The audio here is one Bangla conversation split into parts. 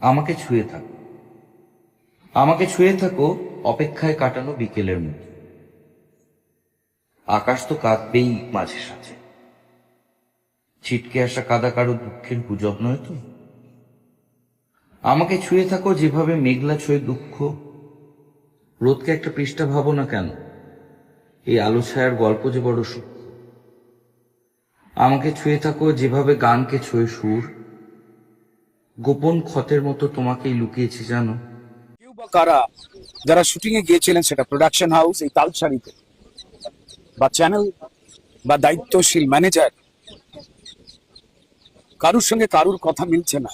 আমাকে ছুঁয়ে থাকো, আমাকে ছুঁয়ে থাকো অপেক্ষায় কাটানো বিকেলের মতো। আকাশ তো কাঁদবেই মাঝে সাঝে, ছিটকে আসা কাদা কারো দুঃখের গুজব নয় তো। আমাকে ছুঁয়ে থাকো যেভাবে মেঘলা ছুঁয়ে দুঃখ, রোদকে একটা পৃষ্ঠা ভাবো না কেন, এই আলো ছায়ার গল্প যে বড় সূক্ষ্ম। আমাকে ছুঁয়ে থাকো যেভাবে গানকে ছুঁয়ে সুর, গোপন ক্ষতের মতো তোমাকেই লুকিয়েছি জানো। কেউ বা কারা যারা শুটিং এ গিয়েছিলেন, সেটা প্রোডাকশন হাউস এই তালসারিতে বা চ্যানেল বা দায়িত্বশীল ম্যানেজার, কারুর সঙ্গে কারুর কথা মিলছে না,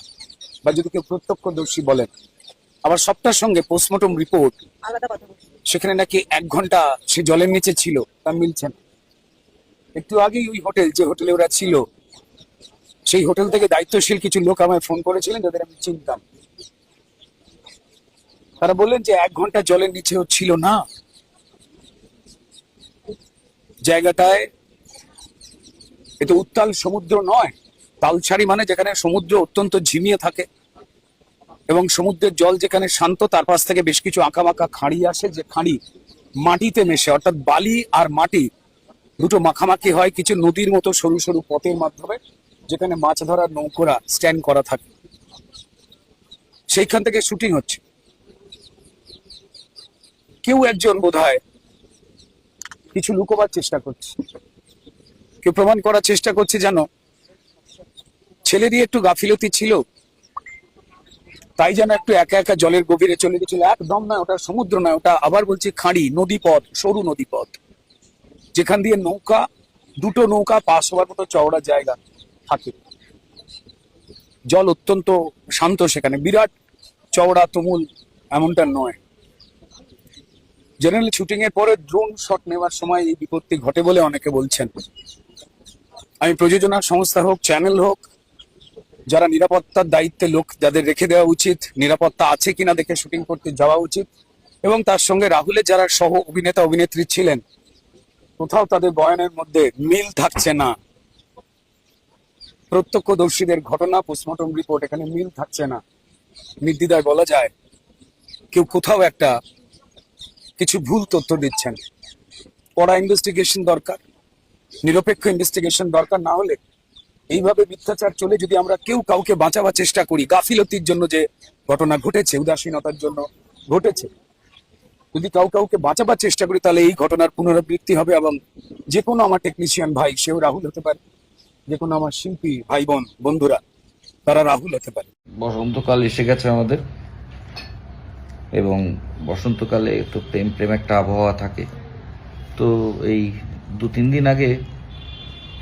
বা যদি কেউ প্রত্যক্ষদর্শী বলেন, আবার সবটার সঙ্গে পোস্টমর্টম রিপোর্ট সেখানে নাকি 1 ঘন্টা সে জলের নিচে ছিল, তা মিলছে না। একটু আগেই ওই হোটেল, যে হোটেলে ওরা ছিল, সেই হোটেল থেকে দায়িত্বশীল কিছু লোক আমায় ফোন করেছিলেন, যাদের আমি চিনতাম। তারা বললেন যে 1 ঘন্টা জলের নিচেও ছিল না। জায়গাটায় এটা উত্তাল সমুদ্র নয়, তালছাড়ি মানে যেখানে সমুদ্র অত্যন্ত ঝিমিয়ে থাকে এবং সমুদ্রের জল যেখানে শান্ত, তার পাশ থেকে বেশ কিছু আঁকাবাঁকা খাঁড়ি আসে, যে খাঁড়ি মাটিতে মেশে, অর্থাৎ বালি আর মাটি দুটো মাখামাখি হয় কিছু নদীর মতো সরু সরু পথের মাধ্যমে, যেখানে মাছ ধরার নৌকোরা স্ট্যান্ড করা থাকে। সেইখান থেকে শুটিং হচ্ছে। কেউ একজন বোধহয় কিছু লুকোবার চেষ্টা করছে, কেউ প্রমাণ করার চেষ্টা করছে যেন ছেলেরই একটু গাফিলতি ছিল, তাই যেন একটু একা একা জলের গভীরে চলে গেছিল। একদম নয়, ওটা সমুদ্র নয়, ওটা আবার বলছি খাঁড়ি, নদীপথ, সরু নদীপথ, যেখান দিয়ে নৌকা, দুটো নৌকা পাস হওয়ার মতো চওড়া জায়গা থাকে। জল অত্যন্ত শান্ত, সেখানে বিরাট চওড়া তুমুল এমনটা নয়। জেনারেল শুটিং এর পরে ড্রোন শট নেওয়ার সময় এই বিপত্তি ঘটে বলে অনেকে বলছেন। আমি প্রযোজনা সংস্থা হোক, চ্যানেল হোক, যারা নিরাপত্তার দায়িত্বে লোক যাদের রেখে দেওয়া উচিত, নিরাপত্তা আছে কিনা দেখে শুটিং করতে যাওয়া উচিত, এবং তার সঙ্গে রাহুলের যারা সহ অভিনেতা অভিনেত্রী ছিলেন, কোথাও তাদের বয়ানের মধ্যে মিল থাকছে না। প্রত্যক্ষদর্শীদের ঘটনা, পোস্টমর্টম রিপোর্ট, এখানে মিল থাকছে না। নির্দ্বিধায় বলা যায় কেউ কোথাও একটা কিছু ভুল তথ্য দিচ্ছেন। কড়া ইনভেস্টিগেশন দরকার, নিরপেক্ষ ইনভেস্টিগেশন দরকার। না হলে এইভাবে মিথ্যাচার চলে, যদি আমরা কেউ কাউকে বাঁচাবার চেষ্টা করি, গাফিলতির জন্য যে ঘটনা ঘটেছে, উদাসীনতার জন্য ঘটেছে, যদি কাউকে বাঁচাবার চেষ্টা করি, তাহলে এই ঘটনার পুনরাবৃত্তি হবে। এবং যে কোনো আমার টেকনিশিয়ান ভাই, সেও রাহুল হতে পারে, যে কোনো আমার শিল্পী ভাই বোন বন্ধুরা, তারা রাহুল হতে পারে। বসন্তকাল এসে গেছে আমাদের, এবং বসন্তকালে তো প্রেম প্রেম একটা আবহাওয়া থাকে। তো এই 2-3 দিন আগে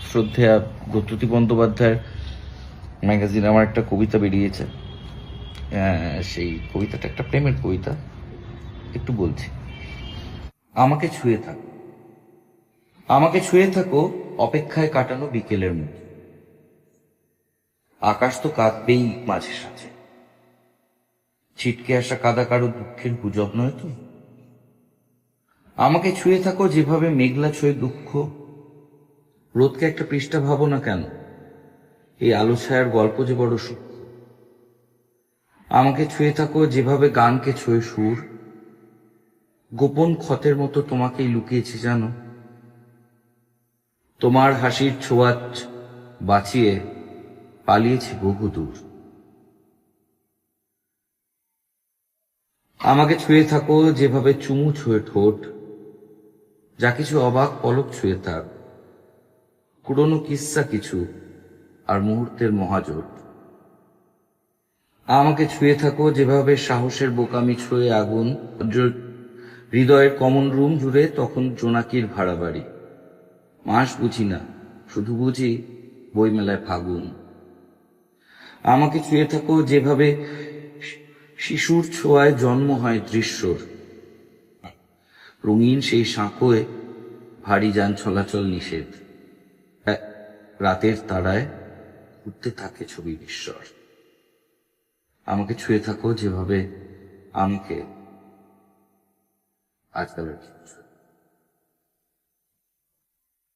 শ্রদ্ধেয়া ব্রততী বন্দ্যোপাধ্যায়ের ম্যাগাজিনে আমার একটা কবিতা বেরিয়েছে। সেই কবিতাটা একটা প্রেমের কবিতা, একটু বলছি। আমাকে ছুঁয়ে থাকো, আমাকে ছুঁয়ে থাকো অপেক্ষায় কাটানো বিকেলের মতো। আকাশ তো কাঁদবেই মাঝে সাঝে, ছিটকে আসা কাদা কারো দুঃখের গুজব নয় তো। আমাকে ছুঁয়ে থাকো যেভাবে মেঘলা ছুঁয়ে দুঃখ, রোদকে একটা পৃষ্ঠা ভাবো না কেন, এই আলো ছায়ার গল্প যে বড় সূক্ষ্ম। আমাকে ছুঁয়ে থাকো যেভাবে গানকে ছুঁয়ে সুর, গোপন ক্ষতের মতো তোমাকেই লুকিয়েছি জানো। তোমার হাসির ছোঁয়াচ বাঁচিয়ে পালিয়েছি বহুদূর। আমাকে ছুঁয়ে থাকো যেভাবে চুমু ছুঁয়ে ঠোঁট, যা কিছু অবাক পলক ছুঁয়ে থাক, পুরনো কিস্সা কিছু আর মুহূর্তের মহাজোট। আমাকে ছুঁয়ে থাকো যেভাবে সাহসের বোকামি ছুঁয়ে আগুন, হৃদয়ের কমন রুম জুড়ে তখন জোনাকির ভাড়া বাড়ি। মাস বুঝি না, শুধু বুঝি বইমেলায় ফাগুন। আমাকে ছুঁয়ে থাকো যেভাবে শিশুর ছোঁয়ায় জন্ম হয় দৃশ্যর, রঙিন সেই সাঁকোয় ভারী যান চলাচল নিষেধ, রাতের তারায় উঠতে থাকে ছবি বিশ্বর। আমাকে ছুঁয়ে থাকো যেভাবে আমাকে আজকাল